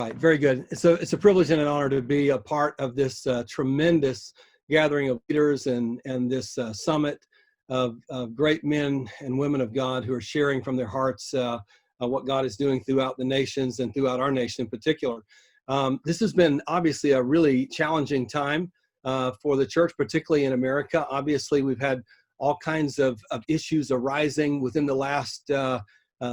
Right, very good. So it's a privilege and an honor to be a part of this tremendous gathering of leaders and this summit of great men and women of God who are sharing from their hearts what God is doing throughout the nations and throughout our nation in particular. This has been obviously a really challenging time for the church, particularly in America. Obviously, we've had all kinds of issues arising within the last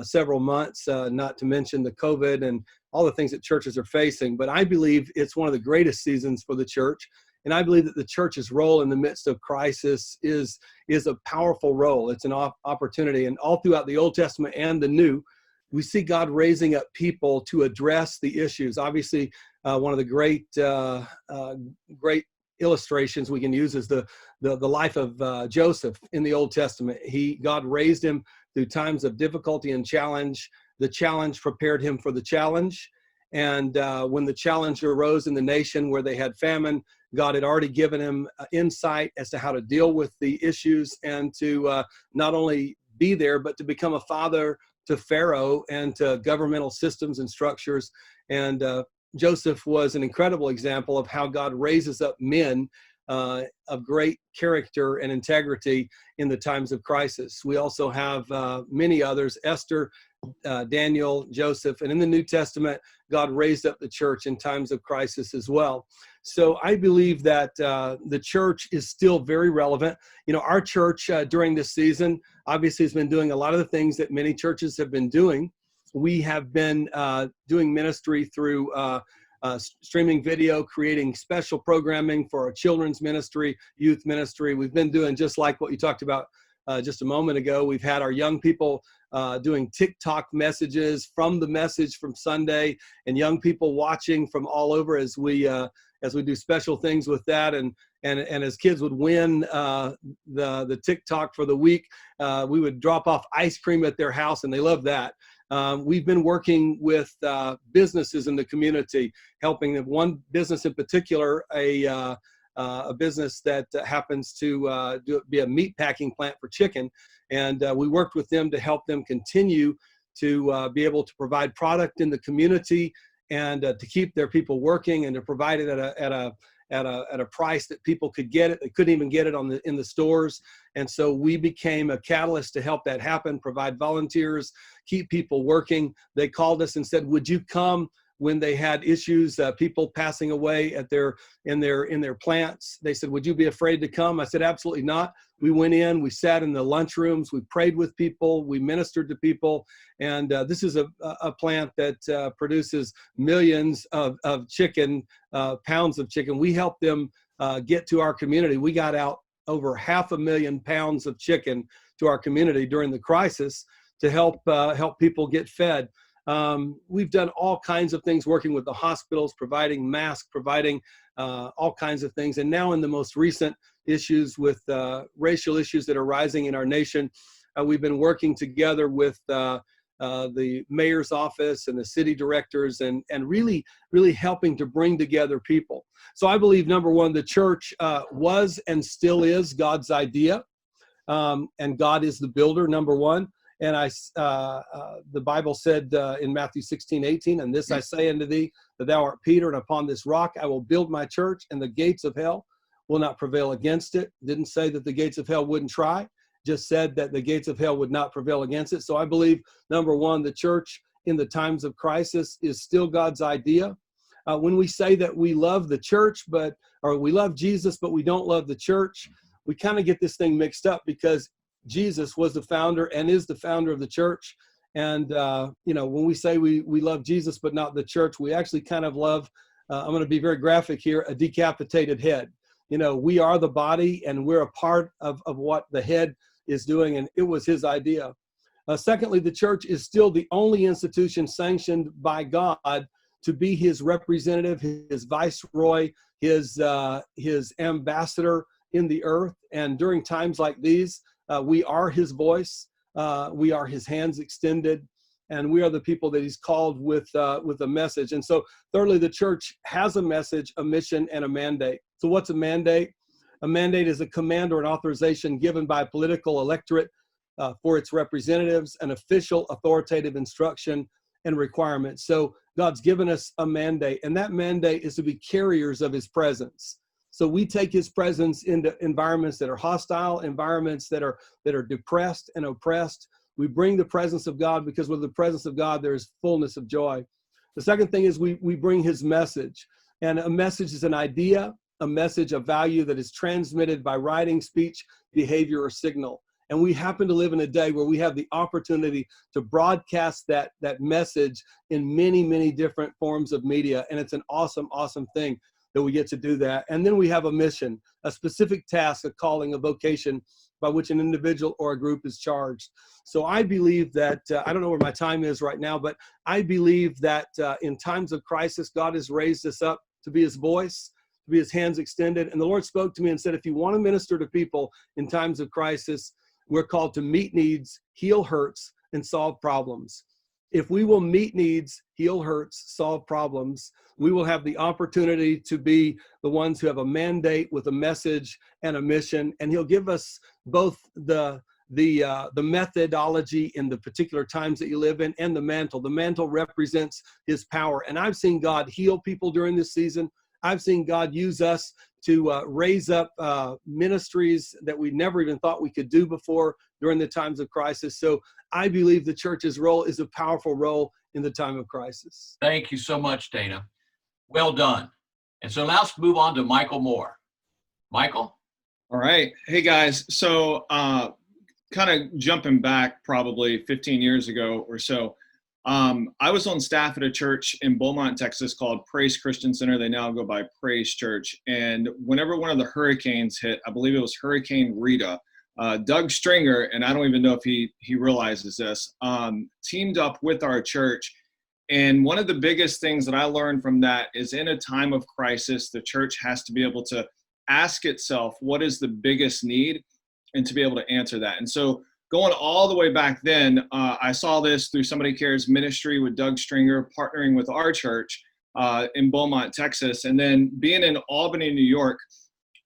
several months, not to mention the COVID and all the things that churches are facing. But I believe it's one of the greatest seasons for the church. And I believe that the church's role in the midst of crisis is a powerful role. It's an opportunity. And all throughout the Old Testament and the New, we see God raising up people to address the issues. Obviously, one of the great illustrations we can use is the life of Joseph in the Old Testament. God raised him through times of difficulty and challenge. The challenge prepared him for the challenge. And when the challenge arose in the nation where they had famine, God had already given him insight as to how to deal with the issues and to not only be there, but to become a father to Pharaoh and to governmental systems and structures. And Joseph was an incredible example of how God raises up men of great character and integrity in the times of crisis. We also have many others, Esther, Daniel, Joseph, and in the New Testament, God raised up the church in times of crisis as well. So I believe that the church is still very relevant. You know, our church during this season obviously has been doing a lot of the things that many churches have been doing. We have been doing ministry through streaming video, creating special programming for our children's ministry, youth ministry. We've been doing just like what you talked about just a moment ago. We've had our young people doing TikTok messages from the message from Sunday, and young people watching from all over as we do special things with that. And as kids would win the TikTok for the week, we would drop off ice cream at their house, and they love that. We've been working with businesses in the community, helping them. One business in particular, a business that happens to be a meat packing plant for chicken. And we worked with them to help them continue to be able to provide product in the community and to keep their people working and to provide it at a price that people could get it. They couldn't even get it in the stores. And so we became a catalyst to help that happen, provide volunteers, keep people working. They called us and said, would you come when they had issues, people passing away in their plants? They said, would you be afraid to come? I said, absolutely not. We went in, we sat in the lunchrooms, we prayed with people, we ministered to people. And this is a plant that produces millions of chicken, pounds of chicken. We helped them get to our community. We got out over 500,000 pounds of chicken to our community during the crisis to help people get fed. We've done all kinds of things working with the hospitals, providing masks, providing all kinds of things. And now in the most recent issues with racial issues that are rising in our nation, we've been working together with the mayor's office and the city directors and really helping to bring together people. So I believe, number one, the church was and still is God's idea, and God is the builder, number one. And the Bible said in Matthew 16:18, and this I say unto thee, that thou art Peter, and upon this rock I will build my church, and the gates of hell will not prevail against it. Didn't say that the gates of hell wouldn't try, just said that the gates of hell would not prevail against it. So I believe, number one, the church in the times of crisis is still God's idea. When we say that we love the church, or we love Jesus, but we don't love the church, we kind of get this thing mixed up because Jesus was the founder and is the founder of the church. And, when we say we love Jesus, but not the church, we actually kind of love, I'm going to be very graphic here, a decapitated head. We are the body and we're a part of what the head is doing. And it was his idea. Secondly, the church is still the only institution sanctioned by God to be his representative, his viceroy, his ambassador in the earth. And during times like these, we are his voice, we are his hands extended, and we are the people that he's called with a message. And so thirdly, the church has a message, a mission, and a mandate. So what's a mandate? A mandate is a command or an authorization given by a political electorate for its representatives, an official authoritative instruction and requirements. So God's given us a mandate, and that mandate is to be carriers of his presence. So we take his presence into environments that are hostile, environments that are depressed and oppressed. We bring the presence of God, because with the presence of God, there is fullness of joy. The second thing is we bring his message. And a message is an idea, a message of value that is transmitted by writing, speech, behavior, or signal. And we happen to live in a day where we have the opportunity to broadcast that message in many, many different forms of media. And it's an awesome, awesome thing that we get to do that. And then we have a mission, a specific task, a calling, a vocation by which an individual or a group is charged. So I believe that, I don't know where my time is right now, but I believe that in times of crisis, God has raised us up to be his voice, to be his hands extended. And the Lord spoke to me and said, if you want to minister to people in times of crisis, we're called to meet needs, heal hurts, and solve problems. If we will meet needs, heal hurts, solve problems, we will have the opportunity to be the ones who have a mandate with a message and a mission. And he'll give us both the methodology in the particular times that you live in, and the mantle. The mantle represents his power. And I've seen God heal people during this season. I've seen God use us to raise up ministries that we never even thought we could do before during the times of crisis. So I believe the church's role is a powerful role in the time of crisis. Thank you so much, Dana. Well done. And so now let's move on to Michael Moore. Michael? All right. Hey, guys. So kind of jumping back probably 15 years ago or so, I was on staff at a church in Beaumont, Texas called Praise Christian Center. They now go by Praise Church. And whenever one of the hurricanes hit, I believe it was Hurricane Rita, Doug Stringer, and I don't even know if he realizes this, teamed up with our church. And one of the biggest things that I learned from that is, in a time of crisis, the church has to be able to ask itself, what is the biggest need, and to be able to answer that. And so going all the way back then, I saw this through Somebody Cares ministry with Doug Stringer, partnering with our church in Beaumont, Texas. And then being in Albany, New York,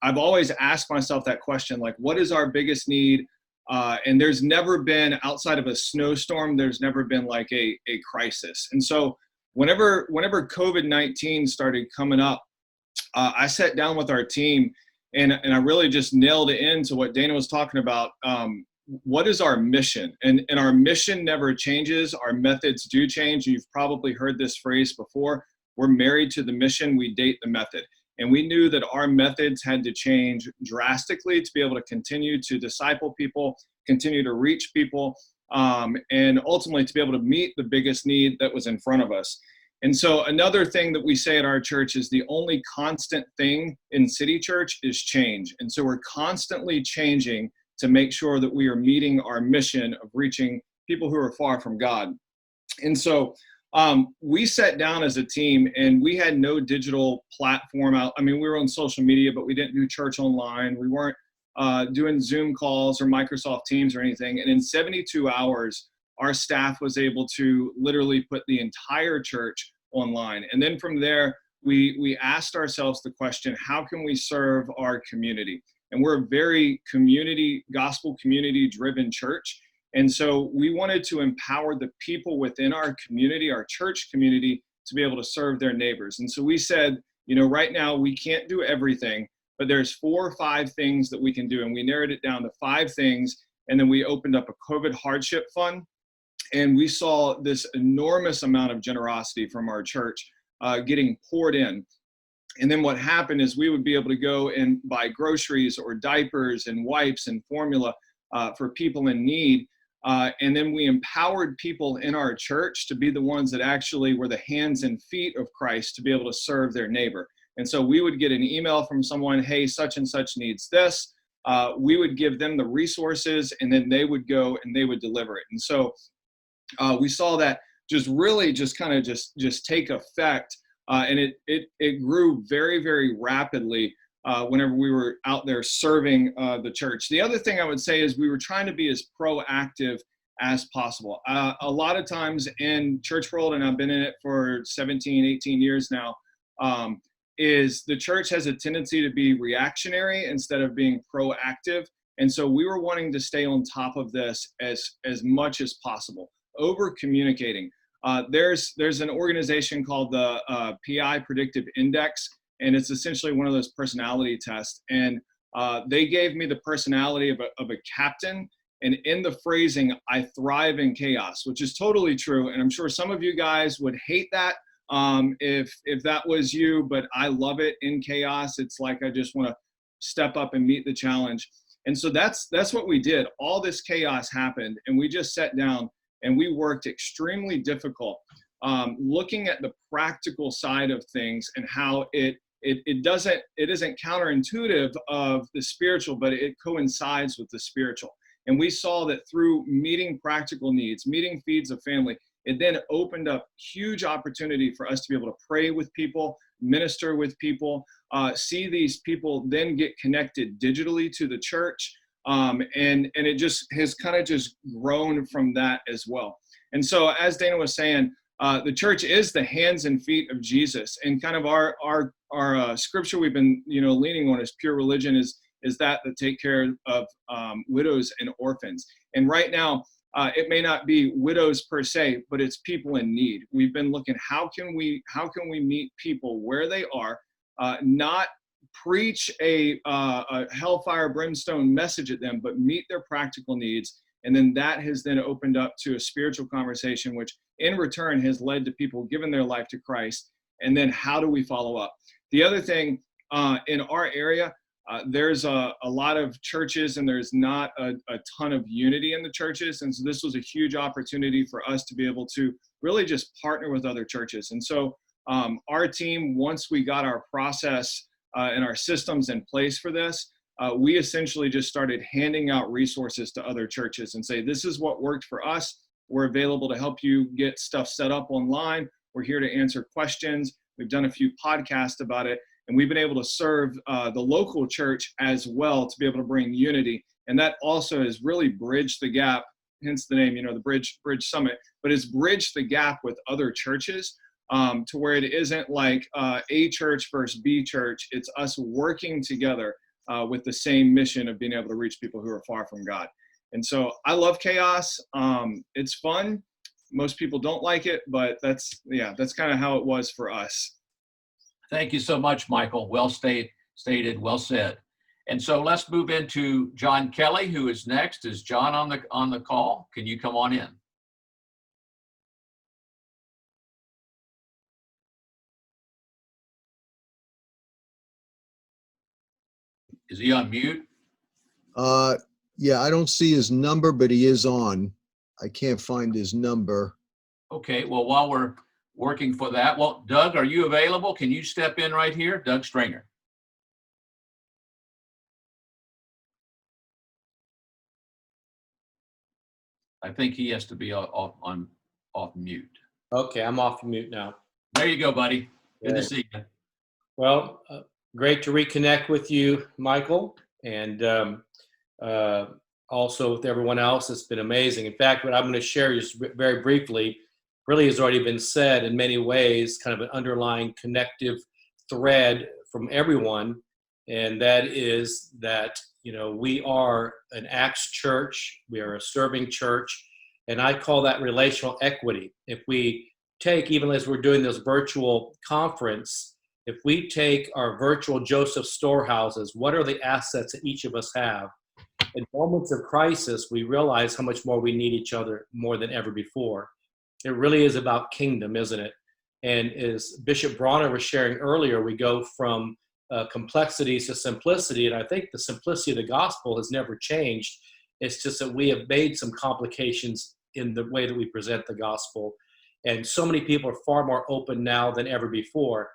I've always asked myself that question, like, what is our biggest need? And there's never been, outside of a snowstorm, there's never been like a crisis. And so whenever COVID-19 started coming up, I sat down with our team and I really just nailed it into what Dana was talking about. What is our mission? And our mission never changes. Our methods do change. You've probably heard this phrase before. We're married to the mission, we date the method. And we knew that our methods had to change drastically to be able to continue to disciple people, continue to reach people, and ultimately to be able to meet the biggest need that was in front of us. And so another thing that we say at our church is the only constant thing in City Church is change. And so we're constantly changing to make sure that we are meeting our mission of reaching people who are far from God. And so we sat down as a team, and we had no digital platform out. I mean, we were on social media, but we didn't do church online. We weren't doing Zoom calls or Microsoft Teams or anything. And in 72 hours, our staff was able to literally put the entire church online. And then from there, we asked ourselves the question, how can we serve our community? And we're a very gospel community driven church. And so we wanted to empower the people within our community, our church community, to be able to serve their neighbors. And so we said, right now we can't do everything, but there's 4 or 5 things that we can do. And we narrowed it down to 5 things. And then we opened up a COVID hardship fund. And we saw this enormous amount of generosity from our church getting poured in. And then what happened is we would be able to go and buy groceries or diapers and wipes and formula for people in need. And then we empowered people in our church to be the ones that actually were the hands and feet of Christ to be able to serve their neighbor. And so we would get an email from someone, hey, such and such needs this. We would give them the resources, and then they would go and they would deliver it. And so we saw that just really just kind of just take effect. And it grew very, very rapidly whenever we were out there serving the church. The other thing I would say is we were trying to be as proactive as possible. A lot of times in church world, and I've been in it for 17, 18 years now, is the church has a tendency to be reactionary instead of being proactive. And so we were wanting to stay on top of this as much as possible, over communicating. there's an organization called the PI Predictive Index, and it's essentially one of those personality tests. And they gave me the personality of a captain. And in the phrasing, I thrive in chaos, which is totally true. And I'm sure some of you guys would hate that if that was you, but I love it in chaos. It's like I just want to step up and meet the challenge. And so that's what we did. All this chaos happened, and we just sat down and we worked extremely difficult, looking at the practical side of things and how it isn't counterintuitive of the spiritual, but it coincides with the spiritual. And we saw that through meeting practical needs, meeting needs of family, it then opened up huge opportunity for us to be able to pray with people, minister with people, see these people then get connected digitally to the church. And it just has kind of just grown from that as well. And so as Dana was saying, the church is the hands and feet of Jesus. And kind of our scripture we've been leaning on is pure religion is that take care of widows and orphans. And right now, it may not be widows per se, but it's people in need. We've been looking, how can we meet people where they are, not preach a hellfire brimstone message at them, but meet their practical needs. And then that has then opened up to a spiritual conversation, which in return has led to people giving their life to Christ. And then how do we follow up? The other thing in our area, there's a lot of churches and there's not a ton of unity in the churches. And so this was a huge opportunity for us to be able to really just partner with other churches. And so our team, once we got our process and our systems in place for this, we essentially just started handing out resources to other churches and say, this is what worked for us. We're available to help you get stuff set up online. We're here to answer questions. We've done a few podcasts about it. And we've been able to serve the local church as well to be able to bring unity. And that also has really bridged the gap, hence the name, the Bridge Summit, but it's bridged the gap with other churches to where it isn't like A church versus B church. It's us working together with the same mission of being able to reach people who are far from God. And so I love chaos. It's fun. Most people don't like it, but that's kind of how it was for us. Thank you so much, Michael. Well stated, well said. And so let's move into John Kelly, who is next. Is John on the call? Can you come on in? Is he on mute? Yeah, I don't see his number, but he is on. I can't find his number. Okay, well, while we're working for that, well, Doug, are you available? Can you step in right here? Doug Stringer. I think he has to be off mute. Okay, I'm off mute now. There you go, buddy. Good to see you. Well, great to reconnect with you, Michael, and also with everyone else. It's been amazing. In fact, what I'm going to share just very briefly really has already been said in many ways, kind of an underlying connective thread from everyone, and that is that, we are an Acts church, we are a serving church, and I call that relational equity. If we take, even as we're doing this virtual conference, if we take our virtual Joseph storehouses, what are the assets that each of us have? In moments of crisis, we realize how much more we need each other more than ever before. It really is about kingdom, isn't it? And as Bishop Bronner was sharing earlier, we go from complexities to simplicity. And I think the simplicity of the gospel has never changed. It's just that we have made some complications in the way that we present the gospel. And so many people are far more open now than ever before.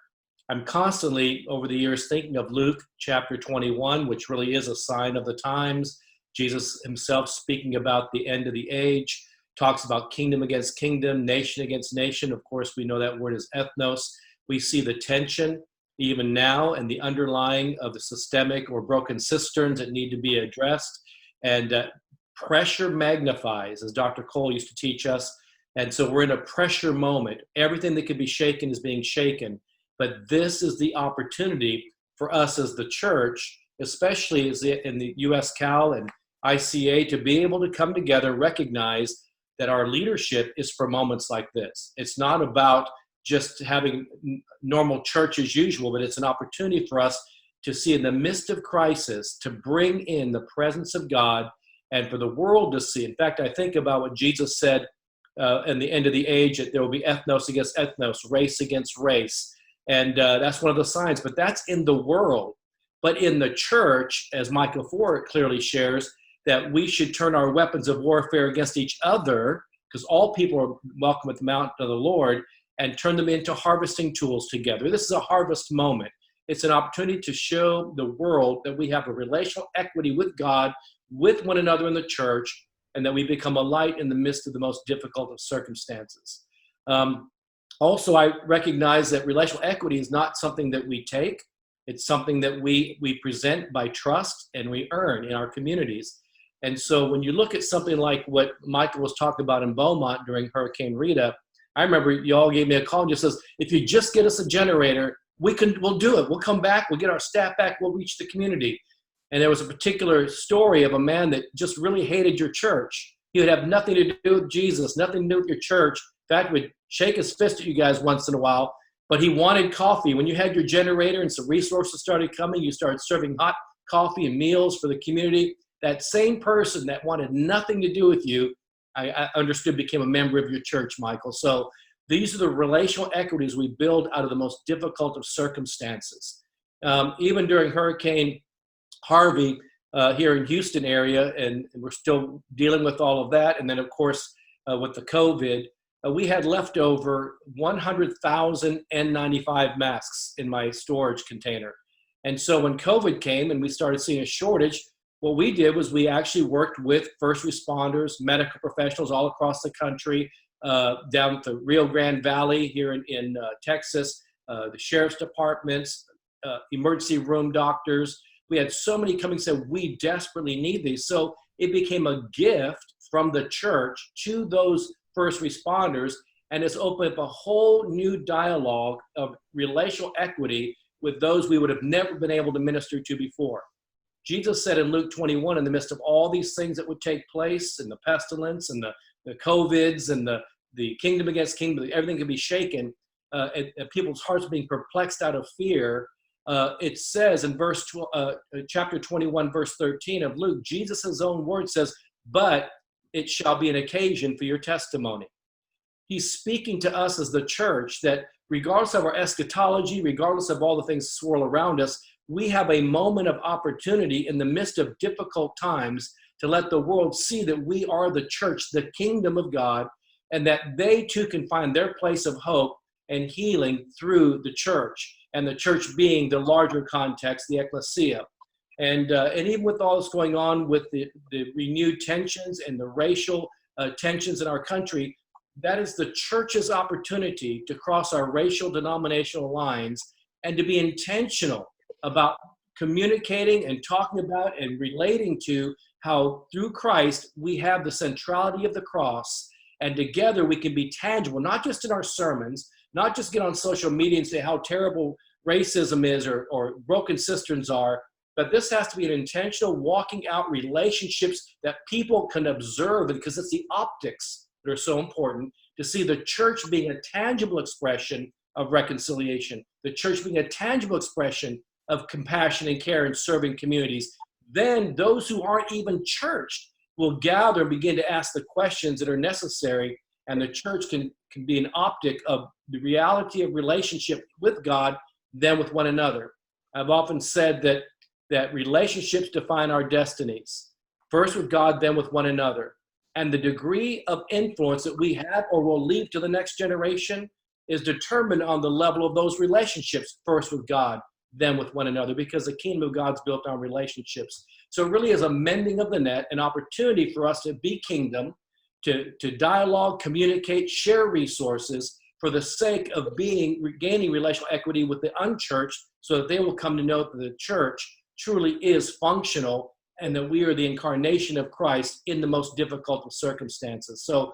I'm constantly, over the years, thinking of Luke chapter 21, which really is a sign of the times. Jesus himself speaking about the end of the age, talks about kingdom against kingdom, nation against nation. Of course, we know that word is ethnos. We see the tension even now and the underlying of the systemic or broken cisterns that need to be addressed. And pressure magnifies, as Dr. Cole used to teach us. And so we're in a pressure moment. Everything that can be shaken is being shaken. But this is the opportunity for us as the church, especially as in the USCAL and ICA, to be able to come together, recognize that our leadership is for moments like this. It's not about just having normal church as usual, but it's an opportunity for us to see in the midst of crisis, to bring in the presence of God and for the world to see. In fact, I think about what Jesus said in the end of the age, that there will be ethnos against ethnos, race against race. And that's one of the signs, but that's in the world. But in the church, as Micah 4 clearly shares, that we should turn our weapons of warfare against each other, because all people are welcome at the mountain of the Lord, and turn them into harvesting tools together. This is a harvest moment. It's an opportunity to show the world that we have a relational equity with God, with one another in the church, and that we become a light in the midst of the most difficult of circumstances. Also, I recognize that relational equity is not something that we take. It's something that we present by trust and we earn in our communities. And so when you look at something like what Michael was talking about in Beaumont during Hurricane Rita, I remember y'all gave me a call and just says, if you just get us a generator, we'll do it. We'll come back, we'll get our staff back, we'll reach the community. And there was a particular story of a man that just really hated your church. He would have nothing to do with Jesus, nothing to do with your church. In fact, would shake his fist at you guys once in a while, but he wanted coffee. When you had your generator and some resources started coming, you started serving hot coffee and meals for the community. That same person that wanted nothing to do with you, I understood, became a member of your church, Michael. So these are the relational equities we build out of the most difficult of circumstances. Even during Hurricane Harvey here in Houston area, and we're still dealing with all of that. And then, of course, with the COVID, we had leftover 100,000 N95 masks in my storage container. And so when COVID came and we started seeing a shortage, what we did was we actually worked with first responders, medical professionals all across the country, down at the Rio Grande Valley here in Texas, the sheriff's departments, emergency room doctors. We had so many coming and said, we desperately need these. So it became a gift from the church to those first responders, and it's opened up a whole new dialogue of relational equity with those we would have never been able to minister to before. Jesus said in Luke 21, in the midst of all these things that would take place, and the pestilence and the COVIDs and the kingdom against kingdom, everything could be shaken, and people's hearts being perplexed out of fear. It says in chapter 21, verse 13 of Luke, Jesus' own word says, but it shall be an occasion for your testimony. He's speaking to us as the church that regardless of our eschatology, regardless of all the things that swirl around us, we have a moment of opportunity in the midst of difficult times to let the world see that we are the church, the kingdom of God, and that they too can find their place of hope and healing through the church, and the church being the larger context, the ecclesia. And even with all this going on with the renewed tensions and the racial tensions in our country, that is the church's opportunity to cross our racial denominational lines and to be intentional about communicating and talking about and relating to how through Christ we have the centrality of the cross, and together we can be tangible, not just in our sermons, not just get on social media and say how terrible racism is or broken cisterns are, but this has to be an intentional walking out relationships that people can observe, because it's the optics that are so important to see the church being a tangible expression of reconciliation, the church being a tangible expression of compassion and care and serving communities. Then those who aren't even churched will gather and begin to ask the questions that are necessary, and the church can be an optic of the reality of relationship with God, then with one another. I've often said that relationships define our destinies, first with God, then with one another. And the degree of influence that we have or will leave to the next generation is determined on the level of those relationships, first with God, then with one another, because the kingdom of God's built on relationships. So it really is a mending of the net, an opportunity for us to be kingdom, to dialogue, communicate, share resources for the sake of gaining relational equity with the unchurched, so that they will come to know that the church truly is functional and that we are the incarnation of Christ in the most difficult of circumstances. So,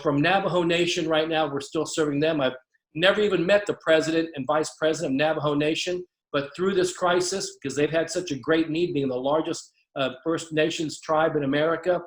from Navajo Nation right now, we're still serving them. I've never even met the president and vice president of Navajo Nation, but through this crisis, because they've had such a great need, being the largest First Nations tribe in America,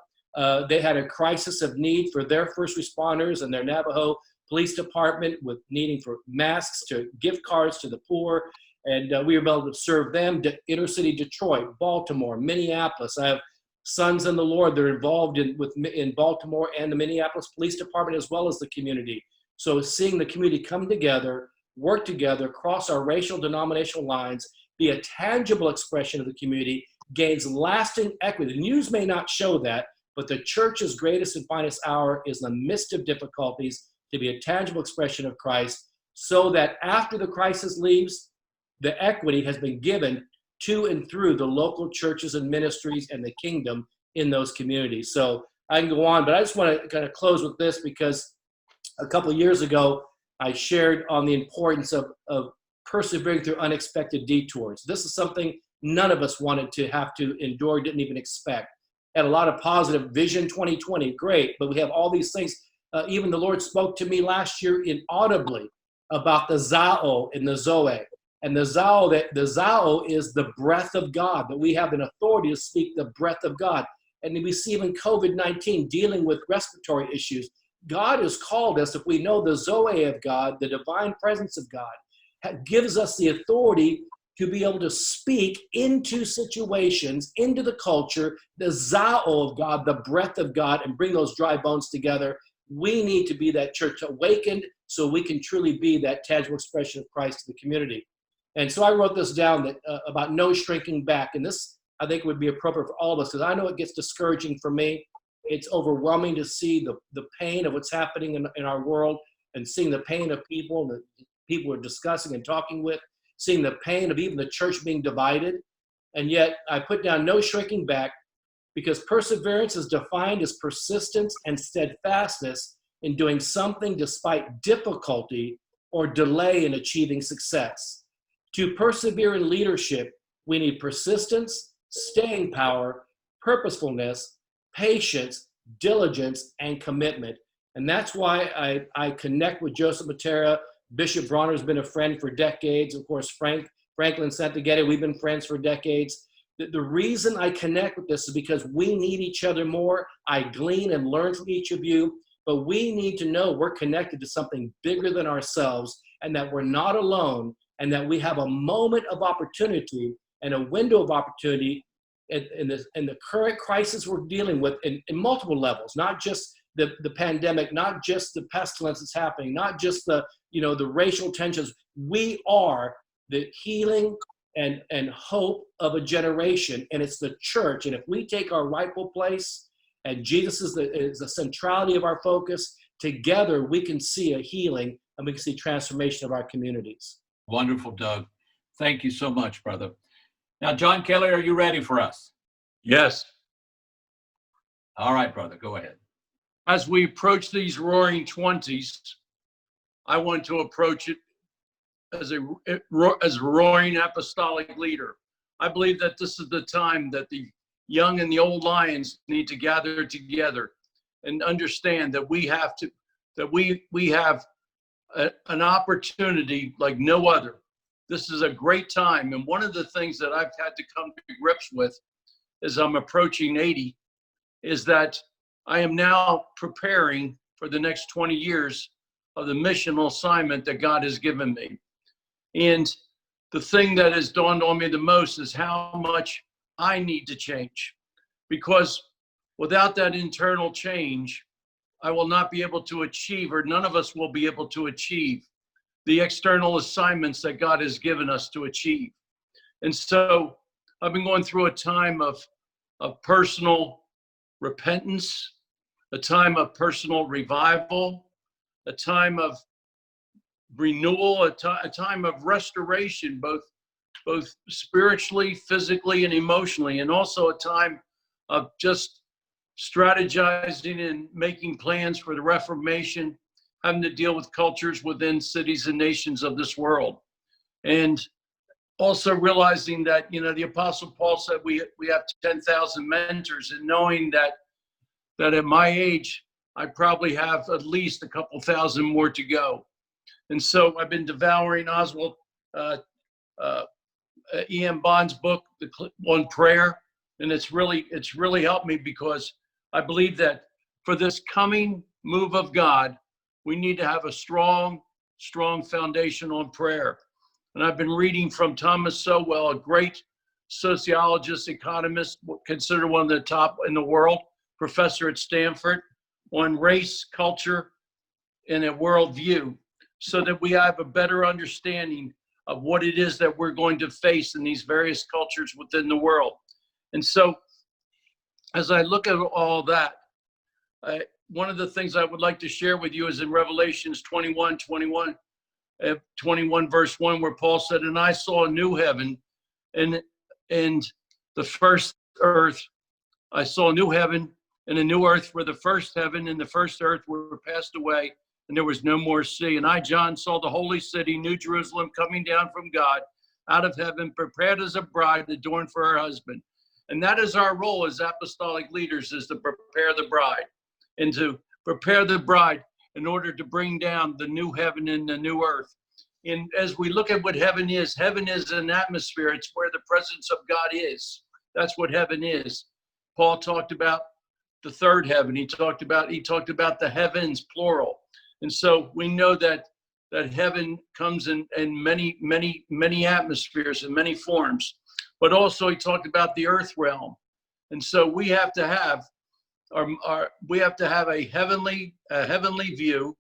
They had a crisis of need for their first responders and their Navajo Police Department with needing for masks, to gift cards to the poor. And we were able to serve them. Inner city Detroit, Baltimore, Minneapolis. I have sons in the Lord that are involved in Baltimore and the Minneapolis Police Department, as well as the community. So seeing the community come together, work together, cross our racial denominational lines, be a tangible expression of the community, gains lasting equity. The news may not show that, but the church's greatest and finest hour is in the midst of difficulties to be a tangible expression of Christ, so that after the crisis leaves, the equity has been given to and through the local churches and ministries and the kingdom in those communities. So I can go on, but I just want to kind of close with this, because a couple of years ago, I shared on the importance of persevering through unexpected detours. This is something none of us wanted to have to endure, didn't even expect. Had a lot of positive vision 2020, great, but we have all these things. Even the Lord spoke to me last year inaudibly about the Zao and the Zoe. And the Zao is the breath of God, that we have an authority to speak the breath of God. And we see even COVID-19 dealing with respiratory issues. God has called us, if we know the Zoe of God, the divine presence of God, gives us the authority to be able to speak into situations, into the culture, the Zao of God, the breath of God, and bring those dry bones together. We need to be that church awakened so we can truly be that tangible expression of Christ to the community. And so I wrote this down, that about no shrinking back. And this, I think, would be appropriate for all of us, because I know it gets discouraging for me. It's overwhelming to see the pain of what's happening in our world, and seeing the pain of people that people are discussing and talking with, seeing the pain of even the church being divided. And yet I put down no shrinking back, because perseverance is defined as persistence and steadfastness in doing something despite difficulty or delay in achieving success. To persevere in leadership, we need persistence, staying power, purposefulness, patience, diligence, and commitment. And that's why I connect with Joseph Matera. Bishop Bronner's been a friend for decades. Of course, Franklin Santagetty, we've been friends for decades. The reason I connect with this is because we need each other more. I glean and learn from each of you, but we need to know we're connected to something bigger than ourselves, and that we're not alone, and that we have a moment of opportunity and a window of opportunity in the current crisis we're dealing with in multiple levels, not just the pandemic, not just the pestilence that's happening, not just the racial tensions. We are the healing and hope of a generation, and it's the church. And if we take our rightful place, and Jesus is the centrality of our focus, together we can see a healing, and we can see transformation of our communities. Wonderful, Doug. Thank you so much, brother. Now, John Kelly, are you ready for us? Yes. All right, brother, go ahead. As we approach these roaring 20s, I want to approach it as a roaring apostolic leader. I believe that this is the time that the young and the old lions need to gather together and understand that we have an opportunity like no other. This is a great time. And one of the things that I've had to come to grips with as I'm approaching 80 is that I am now preparing for the next 20 years of the missional assignment that God has given me. And the thing that has dawned on me the most is how much I need to change, because without that internal change, I will not be able to achieve, or none of us will be able to achieve, the external assignments that God has given us to achieve. And so I've been going through a time of personal repentance, a time of personal revival, a time of renewal, a time of restoration, both spiritually, physically, and emotionally, and also a time of just strategizing and making plans for the Reformation, having to deal with cultures within cities and nations of this world. And also realizing that, the Apostle Paul said we have 10,000 mentors, and knowing that at my age, I probably have at least a couple thousand more to go. And so I've been devouring Oswald E.M. Bond's book on prayer, and it's really helped me, because I believe that for this coming move of God, we need to have a strong foundation on prayer. And I've been reading from Thomas Sowell, a great sociologist, economist, considered one of the top in the world, professor at Stanford, on race, culture, and a worldview, so that we have a better understanding of what it is that we're going to face in these various cultures within the world. And so, as I look at all that, one of the things I would like to share with you is in Revelations 21 verse 1, where Paul said, "And I saw a new heaven and the first earth. I saw a new heaven and a new earth, where the first heaven and the first earth were passed away, and there was no more sea. And I, John, saw the holy city, New Jerusalem, coming down from God out of heaven, prepared as a bride adorned for her husband." And that is our role as apostolic leaders, is to prepare the bride, and to prepare the bride in order to bring down the new heaven and the new earth. And as we look at what heaven is an atmosphere. It's where the presence of God is. That's what heaven is. Paul talked about the third heaven. He talked about the heavens, plural. And so we know that heaven comes in many atmospheres and many forms. But also he talked about the earth realm. And so we have to have a heavenly view,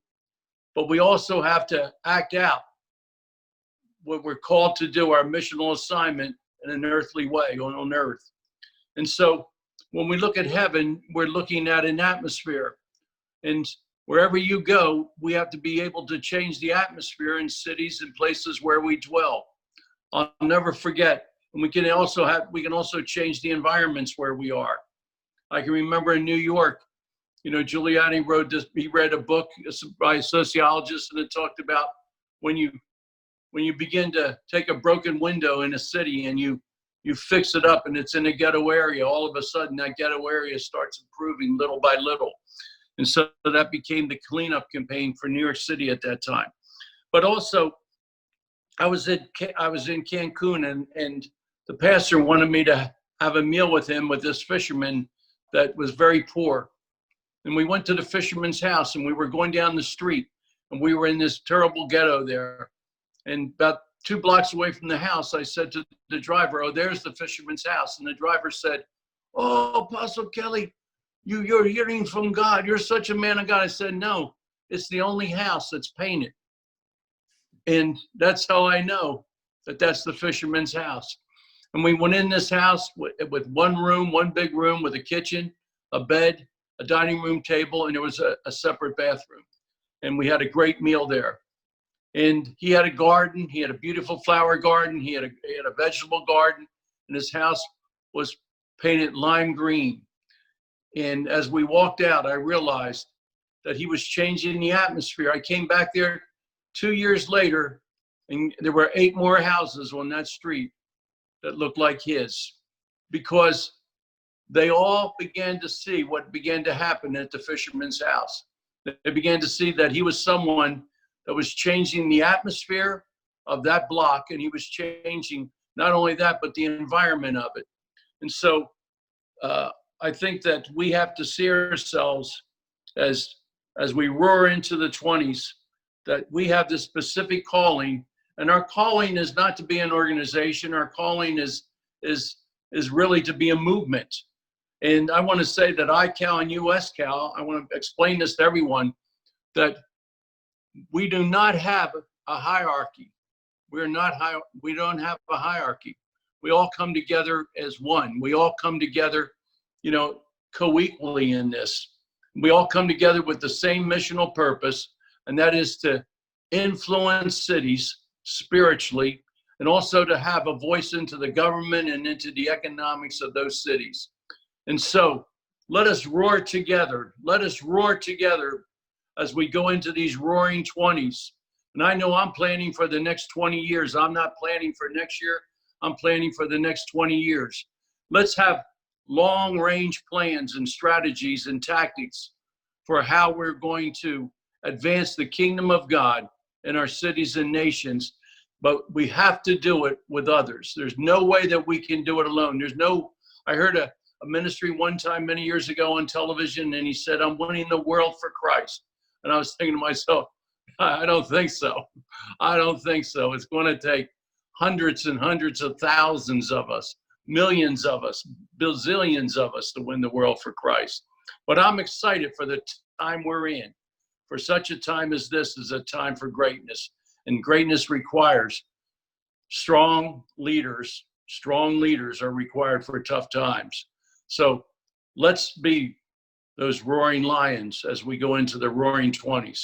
but we also have to act out what we're called to do, our missional assignment, in an earthly way on earth. And so when we look at heaven, we're looking at an atmosphere. And wherever you go, we have to be able to change the atmosphere in cities and places where we dwell. I'll never forget. And we can also change the environments where we are. I can remember in New York, Giuliani he read a book by a sociologist, and it talked about when you begin to take a broken window in a city and you fix it up and it's in a ghetto area, all of a sudden that ghetto area starts improving little by little. And so that became the cleanup campaign for New York City at that time. But also, I was in Cancun, and the pastor wanted me to have a meal with him, with this fisherman that was very poor. And we went to the fisherman's house, and we were going down the street, and we were in this terrible ghetto there. And about 2 blocks away from the house, I said to the driver, "Oh, there's the fisherman's house." And the driver said, "Oh, Apostle Kelly, you're hearing from God. You're such a man of God." I said, "No, it's the only house that's painted." And that's how I know that that's the fisherman's house. And we went in this house with one big room with a kitchen, a bed, a dining room table, and there was a separate bathroom. And we had a great meal there. And he had a garden. He had a beautiful flower garden. He had a vegetable garden, and his house was painted lime green. And as we walked out, I realized that he was changing the atmosphere. I came back there 2 years later, and there were 8 more houses on that street that looked like his, because they all began to see what began to happen at the fisherman's house. They began to see that he was someone that was changing the atmosphere of that block, and he was changing not only that, but the environment of it. And so I think that we have to see ourselves as we roar into the 20s, that we have this specific calling. And our calling is not to be an organization. Our calling is really to be a movement. And I want to say that ICAL and USCAL, I want to explain this to everyone, that we do not have a hierarchy. We don't have a hierarchy. We all come together as one. We all come together, co-equally in this. We all come together with the same missional purpose, and that is to influence cities spiritually, and also to have a voice into the government and into the economics of those cities. And so let us roar together. Let us roar together as we go into these roaring 20s. And I know I'm planning for the next 20 years. I'm not planning for next year. I'm planning for the next 20 years. Let's have long-range plans and strategies and tactics for how we're going to advance the kingdom of God in our cities and nations, but we have to do it with others. There's no way that we can do it alone. I heard a a ministry one time many years ago on television, and he said, "I'm winning the world for Christ." And I was thinking to myself, I don't think so. I don't think so. It's going to take hundreds and hundreds of thousands of us, millions of us, bazillions of us to win the world for Christ. But I'm excited for the time we're in. For such a time as this is a time for greatness. And greatness requires strong leaders. Strong leaders are required for tough times. So let's be those roaring lions as we go into the roaring 20s.